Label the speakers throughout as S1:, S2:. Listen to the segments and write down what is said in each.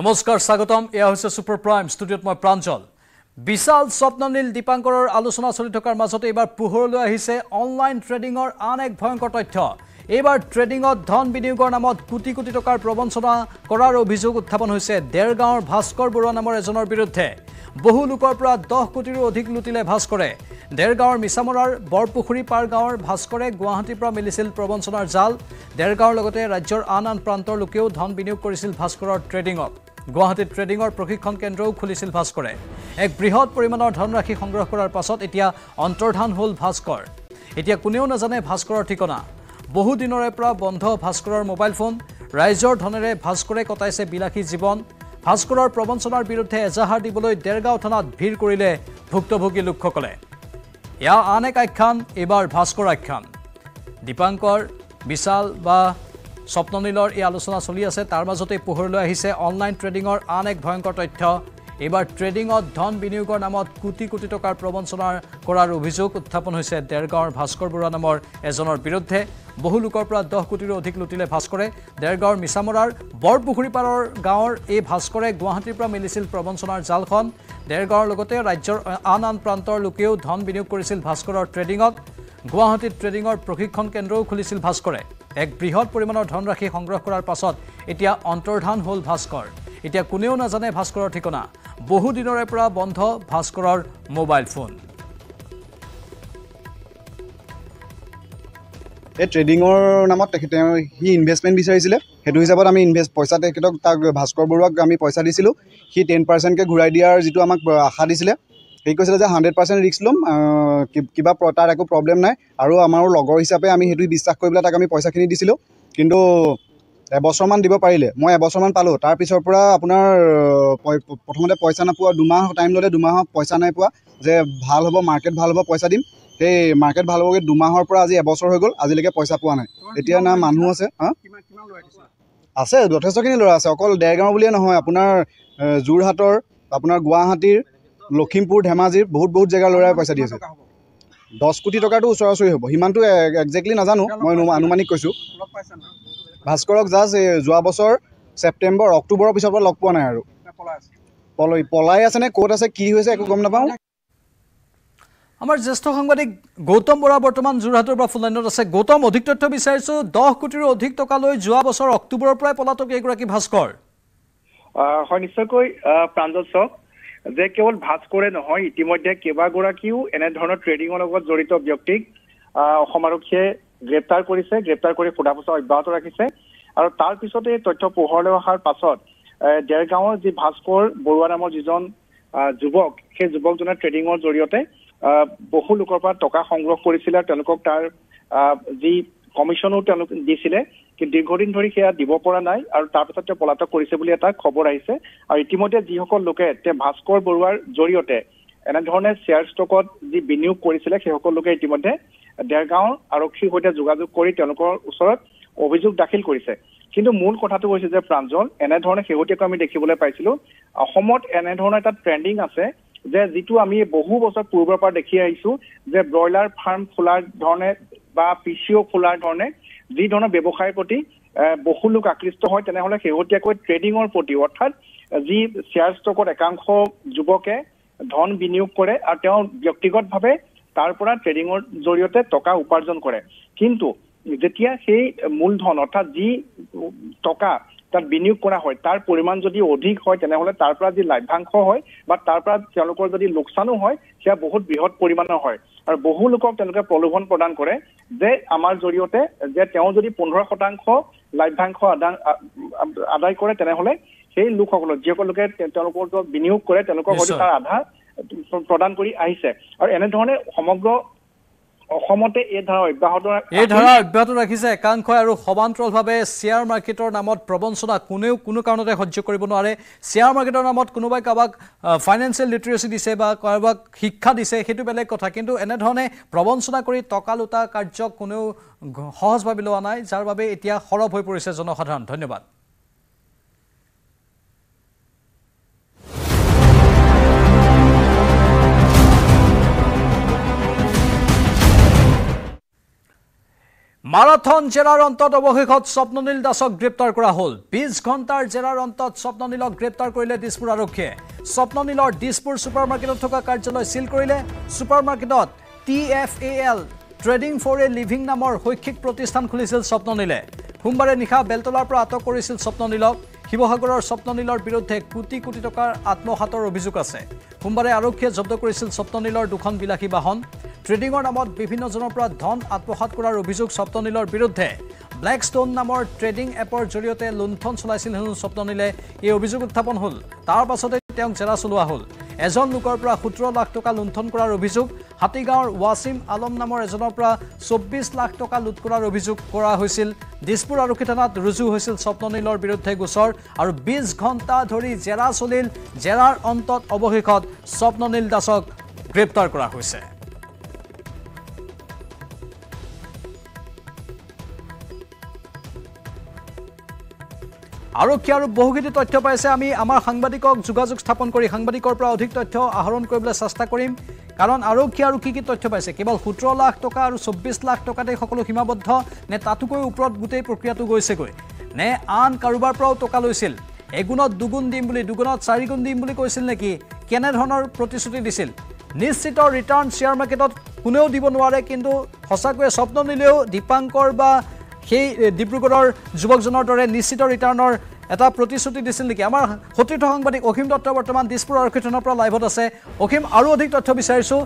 S1: নমস্কাৰ স্বাগতম এয়া হৈছে সুপাৰ প্ৰাইম ষ্টুডিঅ'ত মই প্ৰাঞ্জল বিশাল স্বপ্ননীল দীপাংকৰৰ আলোচনা চলি থকাৰ মাজতে এবাৰ পোহৰলৈ আহিছে অনলাইন ট্ৰেডিঙৰ আন এক ভয়ংকৰ তথ্য এবাৰ ট্ৰেডিঙত ধন বিনিয়োগৰ নামত কোটি কোটি টকাৰ প্ৰবঞ্চনা কৰাৰ অভিযোগ উত্থাপন হৈছে দেৰগাঁৱৰ ভাস্কৰ বৰুৱা নামৰ এজনৰ বিৰুদ্ধে বহু লোকৰ পৰা 10 কোটিৰো অধিক লুটিলে ভাস্কৰে দেৰগাঁৱৰ মিছামৰাৰ বৰপুখুৰী পাৰ গাঁৱৰ ভাস্কৰে গুৱাহাটীৰ পৰা মিলিছিল প্ৰবঞ্চনাৰ জাল দেৰগাঁৱৰ লগতে ৰাজ্যৰ আন প্ৰান্তৰ লোকেও ধন বিনিয়োগ কৰিছিল ভাস্কৰৰ ট্ৰেডিঙত গুৱাহাটীত ট্ৰেডিঙৰ প্ৰশিক্ষণ কেন্দ্ৰও খুলিছিল ভাস্কৰে এক বৃহৎ পৰিমাণৰ ধনৰাশি সংগ্ৰহ কৰাৰ পাছত এতিয়া অন্তৰ্ধান হ'ল ভাস্কৰ এতিয়া কোনেও নাজানে ভাস্কৰৰ ঠিকনা বহু দিনৰে পৰা বন্ধ ভাস্কৰৰ মোবাইল ফোন ৰাইজৰ ধনেৰে ভাস্কৰে কটাইছে বিলাসী জীৱন ভাস্কৰৰ প্ৰবঞ্চনাৰ বিৰুদ্ধে এজাহাৰ দিবলৈ দেৰগাঁও থানাত ভিৰ কৰিলে ভুক্তভোগী লোকসকলে ইয়া আন এক আখ্যান এবাৰ ভাস্কৰ আখ্যান দীপাংকৰ বিশাল বা স্বপ্ননীলৰ এই আলোচনা চলি আছে তাৰ মাজতে পোহৰলৈ আহিছে অনলাইন ট্ৰেডিঙৰ আন এক ভয়ংকৰ তথ্য এবাৰ ট্ৰেডিঙত ধন বিনিয়োগৰ নামত কোটি কোটি টকাৰ প্ৰবঞ্চনাৰ কৰাৰ অভিযোগ উত্থাপন হৈছে দেৰগাঁৱৰ ভাস্কৰ বৰুৱা নামৰ এজনৰ বিৰুদ্ধে বহু লোকৰ পৰা 10 কোটিৰো অধিক লুটিলে ভাস্কৰে দেৰগাঁৱৰ মিছামৰাৰ বৰপুখুৰী পাৰৰ গাঁৱৰ এই ভাস্কৰে গুৱাহাটীৰ পৰা মিলিছিল প্ৰবঞ্চনাৰ জালখন দেৰগাঁৱৰ লগতে ৰাজ্যৰ আন প্ৰান্তৰ লোকেও ধন বিনিয়োগ কৰিছিল ভাস্কৰৰ ট্ৰেডিঙত গুৱাহাটীত ট্ৰেডিঙৰ প্ৰশিক্ষণ কেন্দ্ৰও খুলিছিল ভাস্কৰে এক বৃহৎ পৰিমাণৰ ধনৰাশি সংগ্ৰহ কৰাৰ পাছত এতিয়া অন্তৰ্ধান হ'ল ভাস্কৰ এতিয়া কোনেও নাজানে ভাস্কৰৰ ঠিকনা বহু দিনৰে পৰা বন্ধ ভাস্কৰৰ মোবাইল ফোন
S2: এই ট্ৰেডিঙৰ নামত তেখেতে হি ইনভেষ্টমেণ্ট বিচাৰিছিলে সেইটো হিচাপত আমি পইচা তেখেতক তাক ভাস্কৰ বৰুৱাক আমি পইচা দিছিলোঁ সি 10%কৈ ঘূৰাই দিয়াৰ যিটো আমাক আশা দিছিলে সেই কৈছিলে যে 100% ৰিস্ক ল'ম কিবা তাৰ একো প্ৰব্লেম নাই আৰু আমাৰ লগৰ হিচাপে আমি সেইটো বিশ্বাস কৰি পেলাই তাক আমি পইচাখিনি দিছিলোঁ কিন্তু এবছৰমান দিব পাৰিলে মই এবছৰমান পালোঁ তাৰ পিছৰ পৰা আপোনাৰ প্ৰথমতে পইচা নাপোৱা 2 মাহ টাইম ল'লে 2 মাহত পইচা নাই পোৱা যে ভাল হ'ব মাৰ্কেট ভাল হ'ব পইচা দিম সেই মাৰ্কেট ভাল হ'বগৈ 2 মাহৰ পৰা আজি এবছৰ হৈ গ'ল আজিলৈকে পইচা পোৱা নাই এতিয়া না মানুহ আছে আছে যথেষ্টখিনি ল'ৰা আছে অকল দেৰগাঁও বুলিয়ে নহয় আপোনাৰ যোৰহাটৰ আপোনাৰ গুৱাহাটীৰ লখিমপুৰ ধেমাজিৰ বহুত জেগাৰ ল'ৰাই পইচা দি আছে 10 কোটি টকাটো ওচৰা-ওচৰি হ'ব সিমানটো একজেক্টলি নাজানো মই আনুমানিক কৈছোঁ ভাস্কৰক জাষ্ট যোৱা বছৰ ছেপ্টেম্বৰ অক্টোবৰৰ পিছৰ পৰা লগ পোৱা নাই আৰু পলাই আছে নে ক'ত আছে কি হৈছে একো গম নাপাওঁ
S1: আমাৰ জ্যেষ্ঠ সাংবাদিক গৌতম বৰা বৰ্তমান যোৰহাটৰ পৰা ফুলাইনত আছে গৌতম অধিক তথ্য বিচাৰিছো 10 কোটিৰো অধিক টকা লৈ যোৱা বছৰ অক্টোবৰৰ পৰাই পলাতক এগৰাকী ভাস্কৰ
S3: হয় নিশ্চয়কৈ প্ৰাঞ্জল চক যে কেৱল ভাস্কৰে নহয় ইতিমধ্যে কেইবাগৰাকীও এনেধৰণৰ ট্ৰেডিঙৰ লগত জড়িত ব্যক্তিক অসম আৰক্ষীয়ে গ্ৰেপ্তাৰ কৰিছে গ্ৰেপ্তাৰ কৰি সোধা-পোছা অব্যাহত ৰাখিছে আৰু তাৰ পিছতে তথ্য পোহৰলৈ অহাৰ পাছত দেৰগাঁৱৰ যি ভাস্কৰ বৰুৱা নামৰ যিজন যুৱক সেই যুৱকজনে ট্ৰেডিঙৰ জৰিয়তে বহু লোকৰ পৰা টকা সংগ্ৰহ কৰিছিলে আৰু তেওঁলোকক তাৰ যি কমিশ্যনো তেওঁলোক দিছিলে কিন্তু দীৰ্ঘদিন ধৰি সেয়া দিব পৰা নাই আৰু তাৰপিছত তেওঁ পলাতক কৰিছে বুলি এটা খবৰ আহিছে আৰু ইতিমধ্যে যিসকল লোকে ভাস্কৰ বৰুৱাৰ জৰিয়তে এনেধৰণে শ্বেয়াৰ ষ্টকত যি বিনিয়োগ কৰিছিলে সেইসকল লোকে ইতিমধ্যে দেৰগাঁৱৰ আৰক্ষীৰ সৈতে যোগাযোগ কৰি তেওঁলোকৰ ওচৰত অভিযোগ দাখিল কৰিছে কিন্তু মূল কথাটো হৈছে যে প্ৰাঞ্জল এনেধৰণে শেহতীয়াকৈ আমি দেখিবলৈ পাইছিলোঁ অসমত এনেধৰণৰ এটা ট্ৰেণ্ডিং আছে যে যিটো আমি বহু বছৰ পূৰ্বৰ পৰা দেখি আহিছোঁ যে ব্ৰইলাৰ ফাৰ্ম খোলাৰ ধৰণে বা পিচিঅ' খোলাৰ ধৰণে যি ধৰণৰ ব্যৱসায়ৰ প্ৰতি বহু লোক আকৃষ্ট হয় তেনেহ'লে শেহতীয়াকৈ ট্ৰেডিঙৰ প্ৰতি অৰ্থাৎ যি শ্বেয়াৰ ষ্টকত একাংশ যুৱকে ধন বিনিয়োগ কৰে আৰু তেওঁ ব্যক্তিগতভাৱে তাৰ পৰা ট্ৰেডিঙৰ জৰিয়তে টকা উপাৰ্জন কৰে কিন্তু যেতিয়া সেই মূলধন অৰ্থাৎ যি টকা তাত বিনিয়োগ কৰা হয় তাৰ পৰিমাণ যদি অধিক হয় তেনেহ'লে তাৰ পৰা যি লাভ্যাংশ হয় বা তাৰ পৰা তেওঁলোকৰ যদি লোকচানো হয় সেয়া বহুত বৃহৎ পৰিমাণৰ হয় আৰু বহু লোকক তেওঁলোকে প্ৰলোভন প্ৰদান কৰে যে আমাৰ জৰিয়তে যে তেওঁ যদি 15% লাভ্যাংশ আদায় কৰে তেনেহ'লে সেই লোকসকলক যিসকল লোকে তেওঁলোকৰ বিনিয়োগ কৰে তেওঁলোকক হয়তো তাৰ আধা প্ৰদান কৰি আহিছে আৰু এনেধৰণে সমগ্ৰ অসমতে এই ধাৰা
S1: অব্যাহত ৰাখিছে একাংশই আৰু সমান্তৰালভাৱে শ্বেয়াৰ মাৰ্কেটৰ নামত প্ৰবঞ্চনা কোনো কাৰণতে সহ্য কৰিব নোৱাৰে শ্বেয়াৰ মাৰ্কেটৰ নামত কোনোবাই কাৰোবাক ফাইনেন্সিয়েল লিটাৰেচি দিছে বা কাৰোবাক শিক্ষা দিছে সেইটো বেলেগ কথা কিন্তু এনেধৰণে প্ৰবঞ্চনা কৰি টকা লুটা কাৰ্যক কোনেও সহজভাৱে লোৱা নাই যাৰ বাবে এতিয়া সৰব হৈ পৰিছে জনসাধাৰণ ধন্যবাদ মাৰাথন জেৰাৰ অন্তত অৱশেষত স্বপ্ননীল দাসক গ্ৰেপ্তাৰ কৰা হ'ল 20 ঘণ্টাৰ জেৰাৰ অন্তত স্বপ্ননীলক গ্ৰেপ্তাৰ কৰিলে দিছপুৰ আৰক্ষীয়ে স্বপ্ননীলৰ দিছপুৰ ছুপাৰ মাৰ্কেটত থকা কাৰ্যালয় সিল কৰিলে ছুপাৰ মাৰ্কেটত TFAL trading for a living নামৰ শৈক্ষিক প্ৰতিষ্ঠান খুলিছিল স্বপ্ননীলে সোমবাৰে নিশা বেলতলাৰ পৰা আটক কৰিছিল স্বপ্ননীলক শিৱসাগৰৰ স্বপ্ননীলৰ বিৰুদ্ধে কোটি কোটি টকাৰ আত্মঘাতৰ অভিযোগ আছে সোমবাৰে আৰক্ষীয়ে জব্দ কৰিছিল স্বপ্ননীলৰ দুখন বিলাসী বাহন ট্ৰেডিংৰ নামত বিভিন্নজনৰ পৰা ধন আত্মসাৎ কৰাৰ অভিযোগ স্বপ্ননীলৰ বিৰুদ্ধে ব্লেকষ্টোন নামৰ ট্ৰেডিং এপৰ জৰিয়তে লুণ্ঠন চলাইছিল হেনো স্বপ্ননীলে এই অভিযোগ উত্থাপন হ'ল তাৰ পাছতে তেওঁক জেৰা চলোৱা হ'ল এজন লোকৰ পৰা 17 লাখ টকা লুণ্ঠন কৰাৰ অভিযোগ হাতীগাঁৱৰ ৱাছিম আলম নামৰ এজনৰ পৰা 24 লাখ টকা লুট কৰাৰ অভিযোগ কৰা হৈছিল দিছপুৰ আৰক্ষী থানাত ৰুজু হৈছিল স্বপ্ননীলৰ বিৰুদ্ধে গোচৰ আৰু 20 ঘণ্টা ধৰি জেৰা চলিল জেৰাৰ অন্তত অৱশেষত স্বপ্ননীল দাসক গ্ৰেপ্তাৰ কৰা হৈছে আৰক্ষী আৰু বহুখিনি তথ্য পাইছে আমি আমাৰ সাংবাদিকক যোগাযোগ স্থাপন কৰি সাংবাদিকৰ পৰা অধিক তথ্য আহৰণ কৰিবলৈ চেষ্টা কৰিম কাৰণ আৰক্ষী আৰু কি তথ্য পাইছে কেৱল 17 লাখ টকা আৰু 24 লাখ টকাতে সকলো সীমাবদ্ধ নে তাতোকৈ ওপৰত গোটেই প্ৰক্ৰিয়াটো গৈছেগৈ নে আন কাৰোবাৰ পৰাও টকা লৈছিল এগুণত দুগুণ দিম বুলি দুগুণত চাৰিগুণ দিম বুলি কৈছিল নেকি কেনে ধৰণৰ প্ৰতিশ্ৰুতি দিছিল নিশ্চিত ৰিটাৰ্ণ শ্বেয়াৰ মাৰ্কেটত কোনেও দিব নোৱাৰে কিন্তু সঁচাকৈয়ে স্বপ্ননীলেও দীপাংকৰ বা সেই ডিব্ৰুগড়ৰ যুৱকজনৰ দৰে নিশ্চিত ৰিটাৰ্ণৰ এটা প্ৰতিশ্ৰুতি দিছিল নেকি আমাৰ সতীৰ্থ সাংবাদিক অখিম দত্ত বৰ্তমান দিছপুৰ আৰক্ষী থানাৰ পৰা লাইভত আছে অখিম আৰু অধিক তথ্য বিচাৰিছো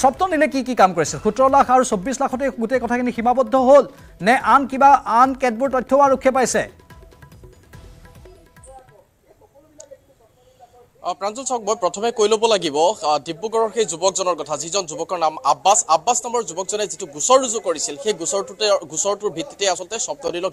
S1: স্বপ্ননীলে কি কাম কৰিছিল 17 লাখ আৰু 24 লাখতে গোটেই কথাখিনি সীমাবদ্ধ হ'ল নে আন কিবা আন কেতবোৰ তথ্য আৰক্ষীয়ে পাইছে
S4: প্ৰাঞ্জল চাওক মই প্ৰথমে কৈ ল'ব লাগিব ডিব্ৰুগড়ৰ সেই যুৱকজনৰ কথা যিজন যুৱকৰ নাম আব্বাছ নামৰ যুৱকজনে যিটো গোচৰ ৰুজু কৰিছিল সেই গোচৰটোৰ ভিত্তিতে আচলতে স্বপ্ননীলক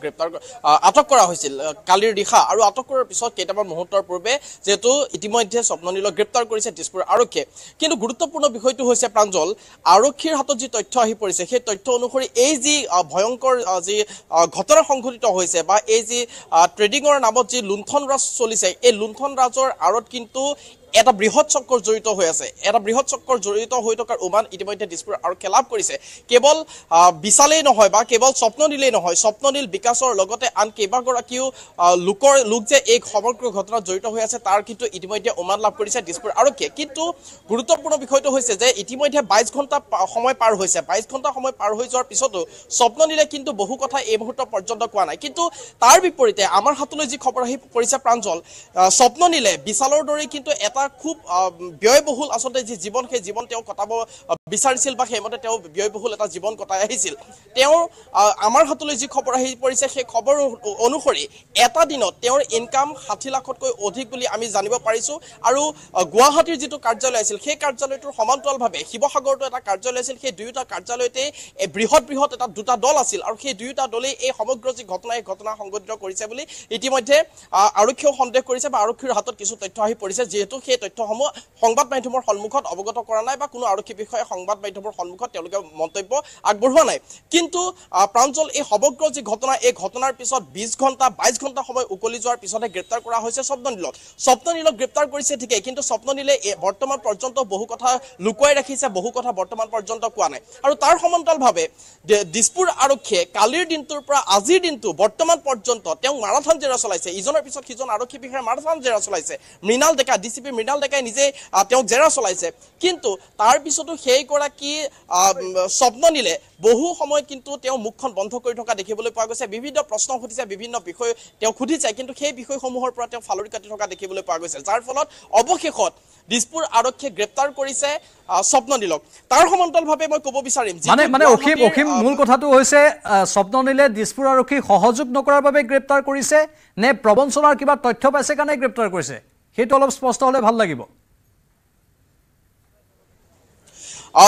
S4: আটক কৰা হৈছিল কালিৰ নিশা আৰু আটক কৰাৰ পিছত কেইটামান মুহূৰ্তৰ পূৰ্বে যিহেতু ইতিমধ্যে স্বপ্ননীলক গ্ৰেপ্তাৰ কৰিছে দিছপুৰ আৰক্ষীয়ে কিন্তু গুৰুত্বপূৰ্ণ বিষয়টো হৈছে প্ৰাঞ্জল আৰক্ষীৰ হাতত যি তথ্য আহি পৰিছে সেই তথ্য অনুসৰি এই যি ভয়ংকৰ যি ঘটনা সংঘটিত হৈছে বা এই যি ট্ৰেডিঙৰ নামত যি লুণ্ঠন ৰাজ চলিছে এই লুণ্ঠন ৰাজৰ আঁৰত কিন্তু এটা বৃহৎ চক্কৰ জড়িত হৈ আছে এটা বৃহৎ চক্কৰ জড়িত হৈ থকাৰ উমান ইতিমধ্যে দিছপুৰ আৰক্ষীয়ে লাভ কৰিছে কেৱল বিশালেই নহয় বা কেৱল স্বপ্ননীলেই নহয় স্বপ্ননীল বিকাশৰ লগতে আন কেইবাগৰাকীও লোক যে এই সমগ্ৰ ঘটনাত জড়িত হৈ আছে তাৰ কিন্তু ইতিমধ্যে উমান লাভ কৰিছে দিছপুৰ আৰক্ষীয়ে কিন্তু গুৰুত্বপূৰ্ণ বিষয়টো হৈছে যে ইতিমধ্যে 22 ঘণ্টা সময় পাৰ হৈছে 22 ঘণ্টা সময় পাৰ হৈ যোৱাৰ পিছতো স্বপ্ননীলে কিন্তু বহু কথা এই মুহূৰ্ত পৰ্যন্ত কোৱা নাই কিন্তু তাৰ বিপৰীতে আমাৰ হাতলৈ যি খবৰ আহি পৰিছে প্ৰাঞ্জল স্বপ্ননীলে বিশালৰ দৰে কিন্তু এটা খুব ব্যয়বহুল আচলতে যি জীৱন সেই জীৱন তেওঁ কটাব বিচাৰিছিল বা সেইমতে তেওঁ ব্যয়বহুল এটা জীৱন কটাই আহিছিল তেওঁ আমাৰ হাতলৈ যি খবৰ আহি পৰিছে সেই খবৰ অনুসৰি এটা দিনত তেওঁৰ ইনকাম 60 লাখতকৈ অধিক বুলি আমি জানিব পাৰিছো আৰু গুৱাহাটীৰ যিটো কাৰ্যালয় আছিল সেই কাৰ্যালয়টোৰ সমান্তৰালভাৱে শিৱসাগৰতো এটা কাৰ্যালয় আছিল সেই দুয়োটা কাৰ্যালয়তে বৃহৎ এটা দুটা দল আছিল আৰু সেই দুয়োটা দলেই এই সমগ্ৰ যি ঘটনা সংঘটিত কৰিছে বুলি ইতিমধ্যে আৰক্ষীয়ে সন্দেহ কৰিছে বা আৰক্ষীৰ হাতত কিছু তথ্য আহি পৰিছে যেহেতু সেই তথ্যসমূহ সংবাদ মাধ্যমৰ সন্মুখত অৱগত কৰা নাই বা কোনো আৰক্ষী বিষয়ে সংবাদ মাধ্যমৰ সন্মুখত তেওঁলোকে মন্তব্য আগবঢ়োৱা নাই কিন্তু প্ৰাঞ্জল এই সমগ্ৰ যি ঘটনা এই ঘটনাৰ পিছত 20 ঘণ্টা 22 ঘণ্টা সময় উকলি যোৱাৰ পিছতে গ্ৰেপ্তাৰ কৰা হৈছে স্বপ্ননীলক গ্ৰেপ্তাৰ কৰিছে ঠিকেই কিন্তু স্বপ্ননীলে বৰ্তমান পৰ্যন্ত বহু কথা লুকুৱাই ৰাখিছে বহু কথা বৰ্তমান পৰ্যন্ত কোৱা নাই আৰু তাৰ সমান্তৰালভাৱে দিছপুৰ আৰক্ষীয়ে কালিৰ দিনটোৰ পৰা আজিৰ দিনটো বৰ্তমান পৰ্যন্ত তেওঁ মাৰাথন জেৰা চলাইছে ইজনৰ পিছত সিজন আৰক্ষী বিষয়াৰ মাৰাথন জেৰা চলাইছে মৃণাল ডেকা ডিচিপি মৃণাল ডেকাই নিজে তেওঁ জেৰা চলাইছে কিন্তু তাৰ পিছতো সেই গৰাকী স্বপ্ননীলে বহু সময় কিন্তু তেওঁ মুখখন বন্ধ কৰি থকা দেখিবলৈ পোৱা গৈছে বিভিন্ন প্ৰশ্ন সুধিছে বিভিন্ন বিষয় তেওঁ সুধিছে কিন্তু সেই বিষয়সমূহৰ পৰা তেওঁ ফালৰি কাটি থকা দেখিবলৈ পোৱা গৈছে যাৰ ফলত অৱশেষত দিছপুৰ আৰক্ষীয়ে গ্ৰেপ্তাৰ কৰিছে স্বপ্ননীলক তাৰ সমান্তৰালভাৱে মই ক'ব বিচাৰিম
S1: মানে অখিম মূল কথাটো হৈছে স্বপ্ননীলে দিছপুৰ আৰক্ষী সহযোগ নকৰাৰ বাবে গ্ৰেপ্তাৰ কৰিছে নে প্ৰবঞ্চনাৰ কিবা তথ্য পাইছে কাৰণে গ্ৰেপ্তাৰ কৰিছে সেইটো অলপ স্পষ্ট হলে ভাল লাগিব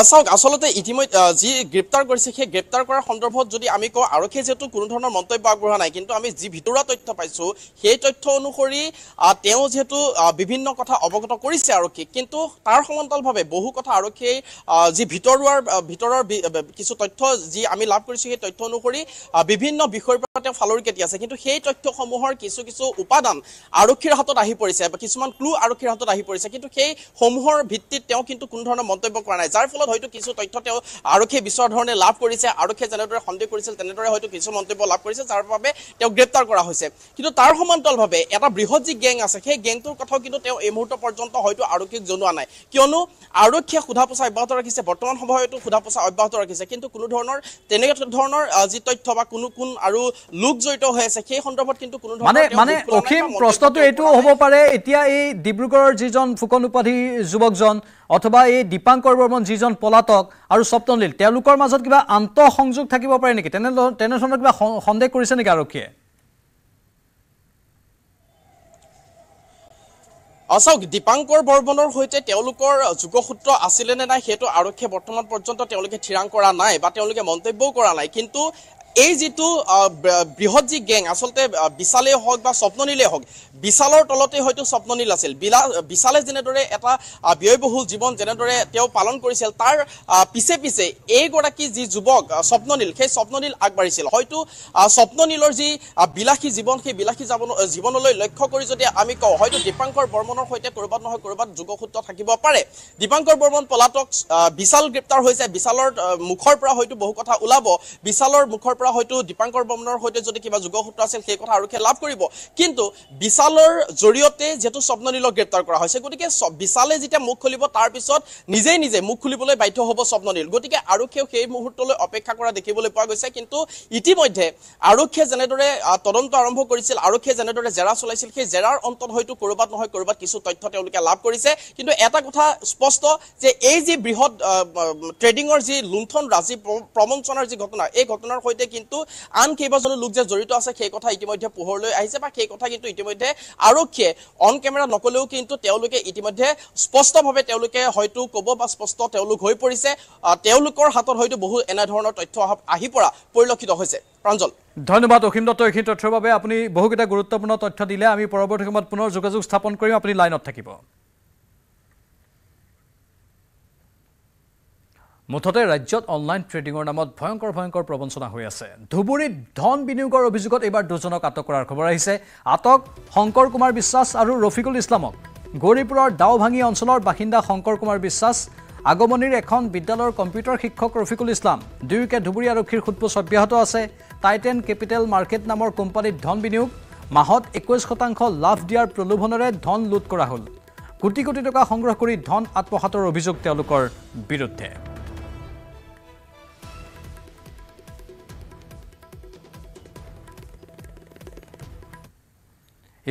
S4: চাওক আচলতে ইতিমধ্যে যি গ্ৰেপ্তাৰ কৰিছে সেই গ্ৰেপ্তাৰ কৰাৰ সন্দৰ্ভত যদি আমি কওঁ আৰক্ষীয়ে যেহেতু কোনো ধৰণৰ মন্তব্য আগবঢ়োৱা নাই কিন্তু আমি যি ভিতৰুৱা তথ্য পাইছো সেই তথ্য অনুসৰি তেওঁ যেহেতু বিভিন্ন কথা অৱগত কৰিছে আৰক্ষীক কিন্তু তাৰ সমান্তৰালভাৱে বহু কথা আৰক্ষীয়ে যি ভিতৰৰ কিছু তথ্য যি আমি লাভ কৰিছো সেই তথ্য অনুসৰি বিভিন্ন বিষয়ৰ পৰা তেওঁ ফালৰি কাটি আছে কিন্তু সেই তথ্যসমূহৰ কিছু উপাদান আৰক্ষীৰ হাতত আহি পৰিছে বা কিছুমান ক্লু আৰক্ষীৰ হাতত আহি পৰিছে কিন্তু সেই সমূহৰ ভিত্তিত তেওঁ কিন্তু কোনো ধৰণৰ মন্তব্য কৰা নাই যাৰ ফলত হয়তো কিছু তথ্য তেওঁ আৰক্ষীয়ে বিচৰা ধৰণে লাভ কৰিছে আৰক্ষীয়ে যেনেদৰে সন্দেহ কৰিছিল তেনেদৰে হয়তো কিছু মন্তব্য লাভ কৰিছে যাৰ বাবে তেওঁ গ্ৰেপ্তাৰ কৰা হৈছে কিন্তু তাৰ সমান্তৰালভাৱে এটা বৃহৎ যি গেং আছে সেই গেংটোৰ কথাও কিন্তু তেওঁ এই মুহূৰ্ত পৰ্যন্ত হয়তো আৰক্ষীক জনোৱা নাই কিয়নো আৰক্ষীয়ে সোধা পোছা অব্যাহত ৰাখিছে বৰ্তমান সময়তো সোধা পোছা অব্যাহত ৰাখিছে কিন্তু কোনো ধৰণৰ তেনেকুৱা ধৰণৰ যি তথ্য বা কোন আৰু লোক জড়িত হৈ আছে সেই সন্দৰ্ভত কিন্তু কোনো ধৰণৰ
S1: মানে অখিম প্ৰশ্নটো এইটো হ'ব পাৰে এতিয়া এই ডিব্ৰুগড়ৰ যিজন ফুকন উপাধি যুৱকজন অথবা এই দীপাংকৰ বৰ্মন যিজন পলাতক আৰু স্বপ্নলীল তেওঁলোকৰ মাজত কিবা আন্তঃ সংযোগ থাকিব পাৰে নেকি তেনেধৰণৰ কিবা সন্দেহ কৰিছে নেকি আৰক্ষীয়ে
S4: চাওক দীপাংকৰ বৰ্মনৰ সৈতে তেওঁলোকৰ যোগসূত্ৰ আছিলে নে নাই সেইটো আৰক্ষীয়ে বৰ্তমান পৰ্যন্ত তেওঁলোকে থিৰাং কৰা নাই বা তেওঁলোকে মন্তব্যও কৰা নাই কিন্তু এই যেটো বৃহৎ যি গেং আসলতে বিশালে হওক বা স্বপ্ননীলে হওক বিশালৰ তলতে হয়তো স্বপ্ননীল আছিল বিশালে যেনেদৰে এটা ব্যয়বহুল জীৱন যেনেদৰে তেওঁ পালন কৰিছিল তাৰ পিছে পিছে এইগৰাকী যি যুৱক স্বপ্ননীল সেই স্বপ্ননীল আগবাঢ়িছিল হয়তো স্বপ্ননীলৰ যি বিলাসী জীৱন সেই বিলাসী জীৱনলৈ লক্ষ্য কৰি যদি আমি কওঁ হয়তো দীপাংকৰ বৰ্মনৰ সৈতে কৰবাত নহয় কৰবাত যোগসূত্ৰ থাকিব পাৰে দীপাংকৰ বৰ্মন পলাতক বিশাল গ্ৰেপ্তাৰ হৈছে বিশালৰ মুখৰ পৰা হয়তো বহু কথা ওলাব বিশালৰ মুখৰ পৰা হয়তো দীপাংকৰ বৰ্মনৰ সৈতে যদি কিবা যোগসূত্ৰ আছিল সেই কথা আৰক্ষীয়ে লাভ কৰিব কিন্তু বিশালৰ জৰিয়তে যেটো স্বপ্ননীলক গ্ৰেপ্তাৰ কৰা হৈছে গতিকে বিশালে যেতিয়া মুখ খুলিব তাৰ পিছত নিজে মুখ খুলিবলৈ বাধ্য হ'ব স্বপ্ননীল গতিকে আৰক্ষীয়ে সেই মুহূৰ্তলৈ অপেক্ষা কৰা দেখিবলৈ পোৱা গৈছে কিন্তু ইতিমধ্যে আৰক্ষীয়ে যেনেদৰে তদন্ত আৰম্ভ কৰিছিল আৰক্ষীয়ে যেনেদৰে জেৰা চলাইছিল সেই জেৰাৰ অন্তত হয়তো কৰবাত নহয় কৰবাত কিছু তথ্য তেওঁলোকে লাভ কৰিছে কিন্তু এটা কথা স্পষ্ট যে এই যি বৃহৎ ট্ৰেডিংৰ যি লুণ্ঠন ৰাজি প্ৰমঞ্চনৰ যি ঘটনা এই ঘটনাৰ সৈতে কিন্তু আন কেইবাজনো লোক যে জড়িত আছে সেই কথা ইতিমধ্যে পোহৰলৈ আহিছে বা সেই কথা কিন্তু ইতিমধ্যে আৰক্ষীয়ে অন কেমেৰা নকলেও কিন্তু তেওঁলোকে ইতিমধ্যে স্পষ্টভাৱে তেওঁলোকে হয়তো ক'ব বা স্পষ্ট তেওঁলোক হৈ পৰিছে তেওঁলোকৰ হাতত হয়তো বহু এনে ধৰণৰ তথ্য আহি পৰা পৰিলক্ষিত হৈছে প্ৰাঞ্জল
S1: ধন্যবাদ অখিম দত্ত এই তথ্যৰ বাবে আপুনি বহুকেইটা গুৰুত্বপূৰ্ণ তথ্য দিলে আমি পৰৱৰ্তী সময়ত পুনৰ যোগাযোগ স্থাপন কৰিম আপুনি লাইনত থাকিব মুঠতে ৰাজ্যত অনলাইন ট্ৰেডিংৰ নামত ভয়ংকৰ প্ৰবঞ্চনা হৈ আছে ধুবুৰীত ধন বিনিয়োগৰ অভিযোগত এবাৰ দুজনক আটক কৰাৰ খবৰ আহিছে আটক শংকৰ কুমাৰ বিশ্বাস আৰু ৰফিকুল ইছলামক গৌৰীপুৰৰ দাওভাঙি অঞ্চলৰ বাসিন্দা শংকৰ কুমাৰ বিশ্বাস আগমনিৰ এখন বিদ্যালয়ৰ কম্পিউটাৰ শিক্ষক ৰফিকুল ইছলাম দুয়োকে ধুবুৰী আৰক্ষীৰ সোধপোছ অব্যাহত আছে টাইটেন কেপিটেল মাৰ্কেট নামৰ কোম্পানীত ধন বিনিয়োগ মাহত 21% লাভ দিয়াৰ প্ৰলোভনেৰে ধন লুট কৰা হ'ল কোটি কোটি টকা সংগ্ৰহ কৰি ধন আত্মসাতৰ অভিযোগ তেওঁলোকৰ বিৰুদ্ধে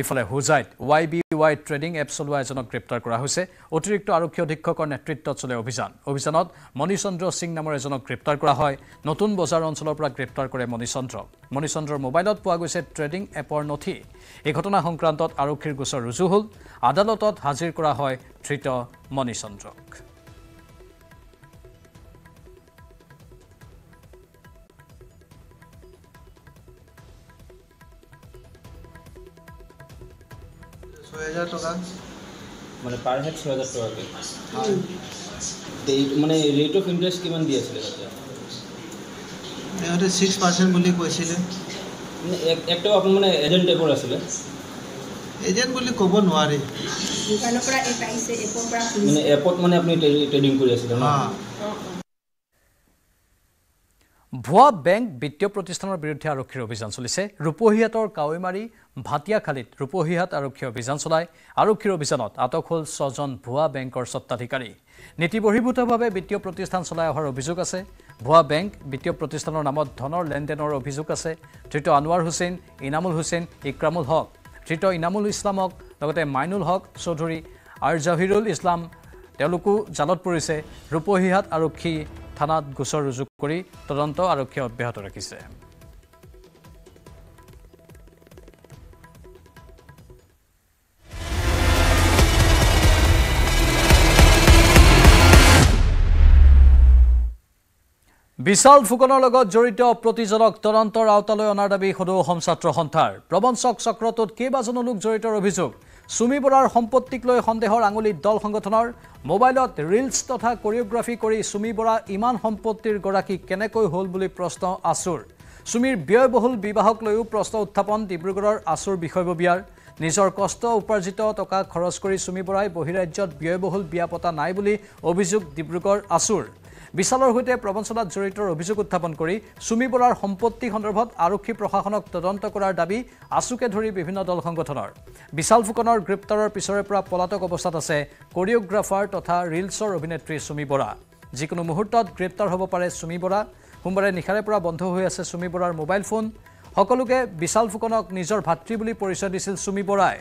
S1: ইফালে হুজাইত YBY ট্ৰেডিং এপ চলোৱা এজনক গ্ৰেপ্তাৰ কৰা হৈছে অতিৰিক্ত আৰক্ষী অধীক্ষকৰ নেতৃত্বত চলে অভিযানত মণিচন্দ্ৰ সিং নামৰ এজনক গ্ৰেপ্তাৰ কৰা হয় নতুন বজাৰ অঞ্চলৰ পৰা গ্ৰেপ্তাৰ কৰে মণিচন্দ্ৰৰ মোবাইলত পোৱা গৈছে ট্ৰেডিং এপৰ নথি এই ঘটনা সংক্ৰান্তত আৰক্ষীৰ গোচৰ ৰুজু হ'ল আদালতত হাজিৰ কৰা হয় ধৃত মণিচন্দ্ৰক
S5: মানে পাৰ হেড ৬০০০ টকাকৈ মানে ৰেট অফ ইণ্টাৰেষ্ট কিমান দি আছিলে
S6: সিহঁতে 6% বুলি কৈছিলে
S5: মানে একটো আপুনি মানে এজেণ্ট টাইপৰ আছিলে
S6: এজেণ্ট বুলি ক'ব নোৱাৰি
S5: মানে এপত মানে আপুনি ট্ৰেডিং কৰি আছিলে ন
S1: ভুৱা বেংক বিত্তীয় প্ৰতিষ্ঠানৰ বিৰুদ্ধে আৰক্ষীৰ অভিযান চলিছে ৰূপহীহাটৰ কাৱৈমাৰী ভাটিয়াখালীত ৰূপহীহাট আৰক্ষী অভিযান চলায় আৰক্ষীৰ অভিযানত আটক হ'ল ৬জন ভুৱা বেংকৰ স্বত্বাধিকাৰী নীতিবহিৰ্ভূতভাৱে বিত্তীয় প্ৰতিষ্ঠান চলাই অহাৰ অভিযোগ আছে ভুৱা বেংক বিত্তীয় প্ৰতিষ্ঠানৰ নামত ধনৰ লেনদেনৰ অভিযোগ আছে ধৃত আনোৱাৰ হুছেইন ইনামুল হুছেইন ইক্ৰামুল হক ধৃত ইনামুল ইছলামক লগতে মাইনুল হক চৌধুৰী আৰু জাহিৰুল ইছলাম তেওঁলোকো জালত পৰিছে ৰূপহীহাট আৰক্ষী থানাত গোচৰ ৰুজু কৰি তদন্ত আৰক্ষীয়ে অব্যাহত ৰাখিছে বিশাল ফুকনৰ লগত জড়িত প্ৰতিজনক তদন্তৰ আওতালৈ অনাৰ দাবী সদৌ অসম ছাত্ৰ সন্থাৰ প্ৰবঞ্চক চক্ৰটোত কেইবাজনো লোক জড়িতৰ অভিযোগ সুমি বৰাৰ সম্পত্তিক লৈ সন্দেহৰ আঙুলিত দল সংগঠনৰ মোবাইলত ৰিলছ তথা কোৰিঅগ্ৰাফি কৰি সুমি বৰা ইমান সম্পত্তিৰ গৰাকী কেনেকৈ হ'ল বুলি প্ৰশ্ন আছুৰ সুমিৰ ব্যয়বহুল বিবাহক লৈও প্ৰশ্ন উত্থাপন ডিব্ৰুগড়ৰ আছুৰ বিষয়ববীয়াৰ নিজৰ কষ্ট উপাৰ্জিত টকা খৰচ কৰি চুমি বৰাই বহিৰাজ্যত ব্যয়বহুল বিয়া পতা নাই বুলি অভিযোগ ডিব্ৰুগড় আছুৰ বিশালৰ সৈতে প্ৰবঞ্চনাত জড়িতৰ অভিযোগ উত্থাপন কৰি চুমি বৰাৰ সম্পত্তি সন্দৰ্ভত আৰক্ষী প্ৰশাসনক তদন্ত কৰাৰ দাবী আছুকে ধৰি বিভিন্ন দল সংগঠনৰ বিশাল ফুকনৰ গ্ৰেপ্তাৰৰ পিছৰে পৰা পলাতক অৱস্থাত আছে কোৰিঅগ্ৰাফাৰ তথা ৰিলছৰ অভিনেত্ৰী চুমি বৰা যিকোনো মুহূৰ্তত গ্ৰেপ্তাৰ হ'ব পাৰে চুমি বৰা সোমবাৰে নিশাৰে পৰা বন্ধ হৈ আছে চুমি বৰাৰ মোবাইল ফোন সকলোকে বিশাল ফুকনক নিজৰ ভাতৃ বুলি পৰিচয় দিছিল চুমি বৰাই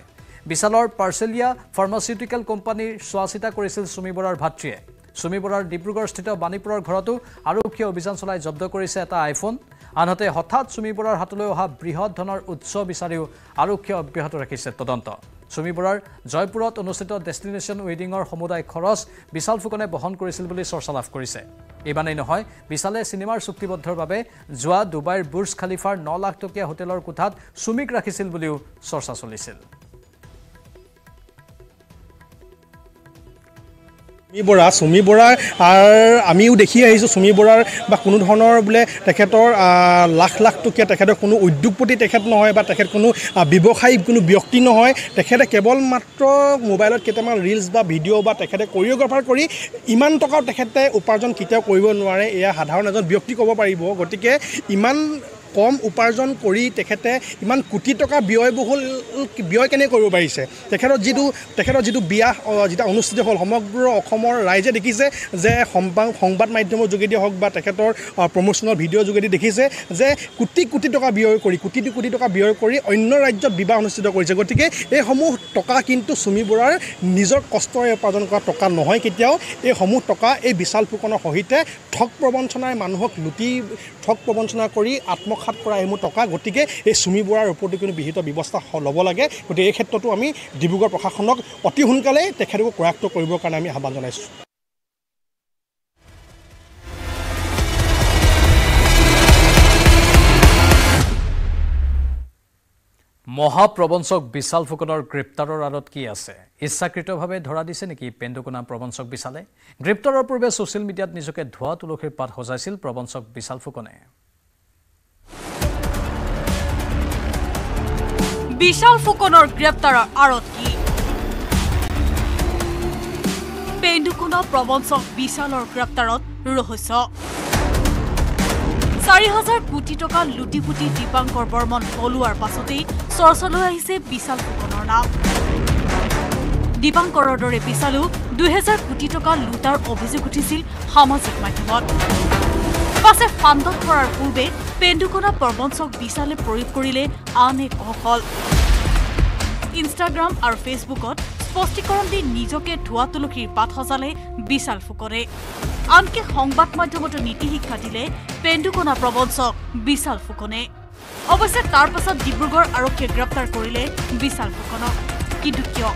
S1: বিশালৰ পাৰ্চেলিয়া ফাৰ্মাচিউটিকেল কোম্পানীৰ চোৱাচিতা কৰিছিল চুমি বৰাৰ ভাতৃয়ে চুমি বৰাৰ ডিব্ৰুগড়স্থিত বাণীপুৰৰ ঘৰতো আৰক্ষীয়ে অভিযান চলাই জব্দ কৰিছে এটা আইফোন আনহাতে হঠাৎ চুমি বৰাৰ হাতলৈ অহা বৃহৎ ধনৰ উৎস বিচাৰিও আৰক্ষীয়ে অব্যাহত ৰাখিছে তদন্ত চুমি বৰাৰ জয়পুৰত অনুষ্ঠিত ডেষ্টিনেশ্যন ৱেডিঙৰ সমুদায় খৰচ বিশাল ফুকনে বহন কৰিছিল বুলি চৰ্চা লাভ কৰিছে ইমানেই নহয় বিশালে চিনেমাৰ চুক্তিবদ্ধৰ বাবে যোৱা ডুবাইৰ বুৰ্জ খালিফাৰ 9 লাখ টকীয়া হোটেলৰ কোঠাত চুমিক ৰাখিছিল বুলিও চৰ্চা চলিছিল
S7: চুমি বৰাৰ আমিও দেখি আহিছোঁ চুমি বৰাৰ বা কোনো ধৰণৰ বোলে তেখেতৰ লাখ লাখ টকীয়া তেখেতৰ কোনো উদ্যোগপতি তেখেত নহয় বা তেখেত কোনো ব্যৱসায়ী কোনো ব্যক্তি নহয় তেখেতে কেৱল মাত্ৰ মোবাইলত কেইটামান ৰিলছ বা ভিডিঅ' বা তেখেতে কোৰিঅগ্ৰাফাৰ কৰি ইমান টকাও তেখেতে উপাৰ্জন কেতিয়াও কৰিব নোৱাৰে এয়া সাধাৰণ এজন ব্যক্তি ক'ব পাৰিব গতিকে ইমান কম উপাৰ্জন কৰি তেখেতে ইমান কোটি টকা ব্যয় কেনে কৰিব পাৰিছে তেখেতৰ যিটো বিয়া যেটা অনুষ্ঠিত হ'ল সমগ্ৰ অসমৰ ৰাইজে দেখিছে যে সংবাদ মাধ্যমৰ যোগেদি হওক বা তেখেতৰ প্ৰমোচনৰ ভিডিঅ'ৰ যোগেদি দেখিছে যে কোটি কোটি টকা ব্যয় কৰি অন্য ৰাজ্যত বিবাহ অনুষ্ঠিত কৰিছে গতিকে এইসমূহ টকা কিন্তু চুমি বৰাৰ নিজৰ কষ্টৰে উপাৰ্জন কৰা টকা নহয় কেতিয়াও এইসমূহ টকা এই বিশাল ফুকনৰ সহিতে ঠগ প্ৰবঞ্চনাই মানুহক লুটি ঠগ প্ৰবঞ্চনা কৰি আত্মসাৎ কৰা এইসমূহ টকা গতিকে এই চুমি বৰাৰ ওপৰতো কোনো বিহিত ব্যৱস্থা ল'ব লাগে গতিকে এই ক্ষেত্ৰতো আমি ডিব্ৰুগড় প্ৰশাসনক অতি সোনকালে তেখেতক কৰায়ত্ব কৰিবৰ কাৰণে আমি আহ্বান জনাইছোঁ
S1: মহাপ্ৰবঞ্চক বিশাল ফুকনৰ গ্ৰেপ্তাৰৰ আঁৰত কি আছে ইচ্ছাকৃতভাৱে ধৰা দিছে নেকি পেণ্ডুকুনা প্ৰবঞ্চক বিশালে গ্ৰেপ্তাৰৰ পূৰ্বে ছ'চিয়েল মিডিয়াত নিজকে ধোৱা তুলসীৰ পাত সজাইছিল প্ৰবঞ্চক বিশাল ফুকনে
S8: বিশাল ফুকনৰ গ্ৰেপ্তাৰৰ আঁৰত কি পেণ্ডুকুনা প্ৰবঞ্চক বিশালৰ গ্ৰেপ্তাৰত ৰহস্য 4,000 কোটি টকা লুটিপুটি দীপাংকৰ বৰ্মন পলোৱাৰ পাছতেই চৰ্চালৈ আহিছে বিশাল ফুকনৰ নাম দীপাংকৰৰ দৰে বিশালো 2,000 কোটি টকা লুটাৰ অভিযোগ উঠিছিল সামাজিক মাধ্যমত পাছে ফান্দত কৰাৰ পূৰ্বে পেণ্ডুকুনা প্ৰবঞ্চক বিশালে প্ৰয়োগ কৰিলে আন এক কৌশল ইনষ্টাগ্ৰাম আৰু ফেচবুকত স্পষ্টীকৰণ দি নিজকে ধোৱা তুলসীৰ পাত সজালে বিশাল ফুকনে আনকি সংবাদ মাধ্যমতো নীতি শিক্ষা দিলে পেণ্ডুকুনা প্ৰবঞ্চক বিশাল ফুকনে অৱশ্যে তাৰ পাছত ডিব্ৰুগড় আৰক্ষীয়ে গ্ৰেপ্তাৰ কৰিলে বিশাল ফুকনক কিন্তু কিয়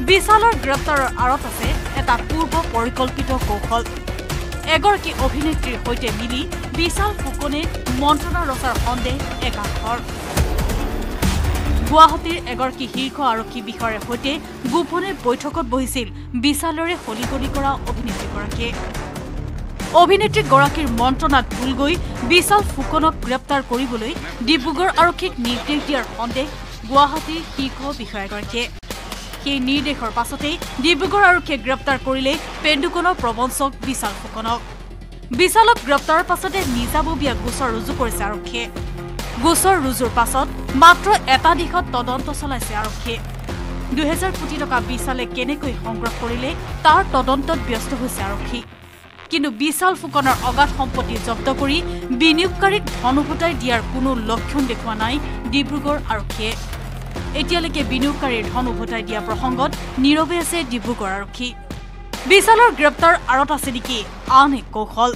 S8: বিশালৰ গ্ৰেপ্তাৰৰ আঁৰত আছে এটা পূৰ্ব পৰিকল্পিত কৌশল এগৰাকী অভিনেত্ৰীৰ সৈতে মিলি বিশাল ফুকনে মন্ত্ৰণা ৰচাৰ সন্দেহ একাংশৰ গুৱাহাটীৰ এগৰাকী শীৰ্ষ আৰক্ষী বিষয়াৰ সৈতে গোপনে বৈঠকত বহিছিল বিশালৰে হলিগলি কৰা অভিনেত্ৰীগৰাকীয়ে অভিনেত্ৰীগৰাকীৰ মন্ত্ৰণাত ভুল গৈ বিশাল ফুকনক গ্ৰেপ্তাৰ কৰিবলৈ ডিব্ৰুগড় আৰক্ষীক নিৰ্দেশ দিয়াৰ সন্দেহ গুৱাহাটীৰ শীৰ্ষ বিষয়াগৰাকীয়ে সেই নিৰ্দেশৰ পাছতেই ডিব্ৰুগড় আৰক্ষীয়ে গ্ৰেপ্তাৰ কৰিলে পেণ্ডুকুনা প্ৰবঞ্চক বিশাল ফুকনক বিশালক গ্ৰেপ্তাৰৰ পাছতে নিজাববীয়া গোচৰ ৰুজু কৰিছে আৰক্ষীয়ে গোচৰ ৰুজুৰ পাছত মাত্ৰ এটা দিশত তদন্ত চলাইছে আৰক্ষীয়ে 2,000 কোটি টকা বিশালে কেনেকৈ সংগ্ৰহ কৰিলে তাৰ তদন্তত ব্যস্ত হৈছে আৰক্ষী কিন্তু বিশাল ফুকনৰ অগাধ সম্পত্তি জব্দ কৰি বিনিয়োগকাৰীক ধন উভতাই দিয়াৰ কোনো লক্ষণ দেখুওৱা নাই ডিব্ৰুগড় আৰক্ষীয়ে এতিয়ালৈকে বিনিয়োগকাৰীৰ ধন উভতাই দিয়া প্ৰসংগত নীৰৱে আছে ডিব্ৰুগড় আৰক্ষী বিশালৰ গ্ৰেপ্তাৰ আঁৰত আছে নেকি আন এক কৌশল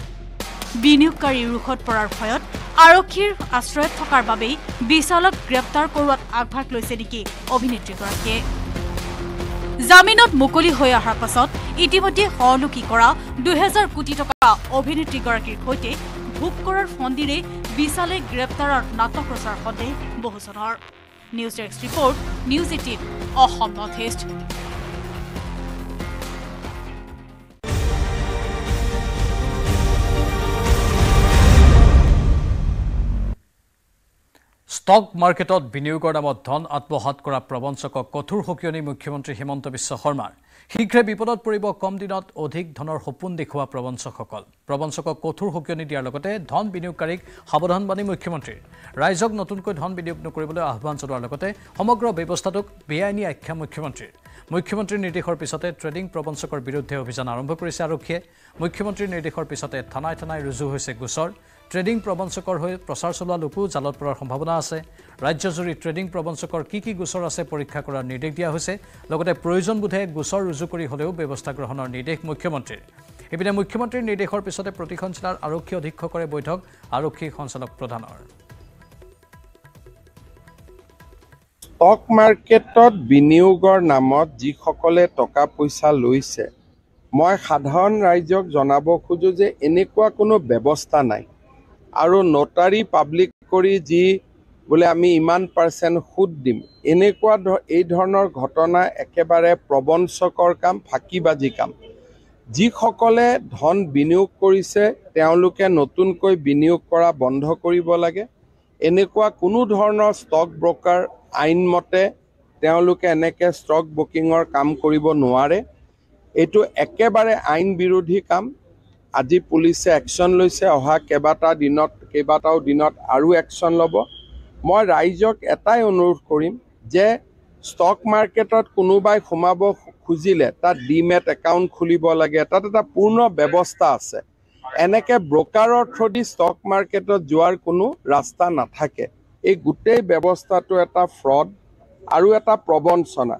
S8: বিনিয়োগকাৰীৰ ৰুখত পৰাৰ ভয়ত আৰক্ষীৰ আশ্ৰয়ত থকাৰ বাবেই বিশালক গ্ৰেপ্তাৰ কৰোৱাত আগভাগ লৈছে নেকি অভিনেত্ৰীগৰাকীয়ে জামিনত মুকলি হৈ অহাৰ পাছত ইতিমধ্যে সহলোকি কৰা 2,000 কোটি টকা অভিনেত্ৰীগৰাকীৰ সৈতে ভোগ কৰাৰ ফন্দিৰে বিশালে গ্ৰেপ্তাৰৰ নাটক ৰচাৰ সন্দেহ বহুজনৰ news desk report news 18 Assam north east
S1: stock মাৰ্কেটত বিনিয়োগৰ নামত ধন আত্মসাত কৰা প্ৰবঞ্চকক কঠোৰ সকিয়নি মুখ্যমন্ত্ৰী হিমন্ত বিশ্ব শৰ্মাৰ শীঘ্ৰে বিপদত পৰিব কম দিনত অধিক ধনৰ সপোন দেখুওৱা প্ৰবঞ্চকক কঠোৰ সকিয়নি দিয়াৰ লগতে ধন বিনিয়োগকাৰীক সাৱধানবাণী মুখ্যমন্ত্ৰীৰ ৰাইজক নতুনকৈ ধন বিনিয়োগ নকৰিবলৈ আহ্বান জনোৱাৰ লগতে সমগ্ৰ ব্যৱস্থাটোক বেআইনী আখ্যা মুখ্যমন্ত্ৰীৰ নিৰ্দেশৰ পিছতে ট্ৰেডিং প্ৰবঞ্চকৰ বিৰুদ্ধে অভিযান আৰম্ভ কৰিছে আৰক্ষীয়ে মুখ্যমন্ত্ৰীৰ নিৰ্দেশৰ পিছতে থানাই ৰুজু হৈছে গোচৰ ট্ৰেডিং প্ৰবঞ্চকৰ হৈ প্ৰচাৰ চলোৱা লোকো জালত পৰাৰ সম্ভাৱনা আছে ৰাজ্যজুৰি ট্ৰেডিং প্ৰবঞ্চকৰ কি গোচৰ আছে পৰীক্ষা কৰাৰ নিৰ্দেশ দিয়া হৈছে লগতে প্ৰয়োজন বোধে গোচৰ ৰুজু কৰি হলেও ব্যৱস্থা গ্ৰহণৰ নিৰ্দেশ মুখ্যমন্ত্ৰীৰ এপিনে মুখ্যমন্ত্ৰীৰ নিৰ্দেশৰ পিছতে প্ৰতিখন জিলাৰ আৰক্ষী অধীক্ষকৰে বৈঠক আৰক্ষী সঞ্চালক প্ৰধানৰ
S9: ষ্টক মাৰ্কেটত বিনিয়োগৰ নামত যিসকলে টকা পইচা লৈছে মই সাধাৰণ ৰাইজক জনাব খোজো যে এনেকুৱা কোনো ব্যৱস্থা নাই আৰু নোটাৰী পাব্লিক কৰি যি বোলে আমি ইমান % সুদ দিম এনেকুৱা এই ধৰণৰ ঘটনা একেবাৰে প্ৰবঞ্চকৰ কাম ফাঁকিবাজি কাম যিসকলে ধন বিনিয়োগ কৰিছে তেওঁলোকে নতুনকৈ বিনিয়োগ কৰা বন্ধ কৰিব লাগে এনেকুৱা কোনো ধৰণৰ ষ্টক ব্ৰকাৰ আইনমতে তেওঁলোকে এনেকৈ ষ্টক ব্ৰকিঙৰ কাম কৰিব নোৱাৰে এইটো একেবাৰে আইন বিৰোধী কাম আজি পুলিচে একশ্যন লৈছে অহা কেইবাটাও দিনত আৰু একশ্যন ল'ব মই ৰাইজক এটাই অনুৰোধ কৰিম যে ষ্টক মাৰ্কেটত কোনোবাই সোমাব খুজিলে তাত ডিমেট একাউণ্ট খুলিব লাগে তাত এটা পূৰ্ণ ব্যৱস্থা আছে এনেকৈ ব্ৰকাৰৰ থ্ৰুদি ষ্টক মাৰ্কেটত যোৱাৰ কোনো ৰাস্তা নাথাকে এই গোটেই ব্যৱস্থাটো এটা ফ্ৰড আৰু এটা প্ৰবঞ্চনা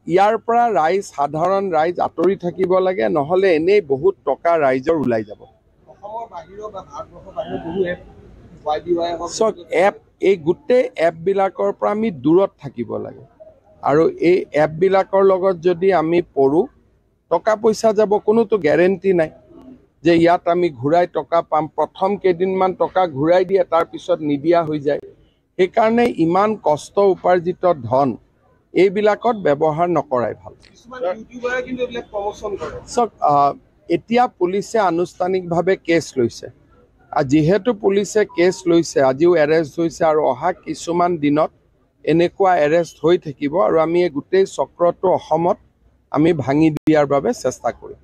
S9: ইয়াৰ পৰা সাধাৰণ ৰাইজ আঁতৰি থাকিব লাগে নহলে এনেই বহুত টকা ৰাইজৰ ওলাই যাব এই গোটেই এপবিলাকৰ পৰা আমি দূৰত থাকিব লাগে আৰু এই এপবিলাকৰ লগত যদি আমি পঢ়ো টকা পইচা যাব কোনোতো গ্যাৰেণ্টি নাই যে ইয়াত আমি ঘূৰাই টকা পাম প্ৰথম কেইদিনমান টকা ঘূৰাই দিয়ে তাৰ পিছত নিদিয়া হৈ যায় সেইকাৰণে ইমান কষ্ট উপাৰ্জিত ধন এইবিলাকত ব্যৱহাৰ নকৰাই ভাল এতিয়া পুলিচে আনুষ্ঠানিকভাৱে কেছ লৈছে যিহেতু পুলিচে কেছ লৈছে আজিও এৰেষ্ট হৈছে আৰু অহা কিছুমান দিনত এনেকুৱা এৰেষ্ট হৈ থাকিব আৰু আমি এই গোটেই চক্ৰটো অসমত আমি ভাঙি দিয়াৰ বাবে চেষ্টা কৰিম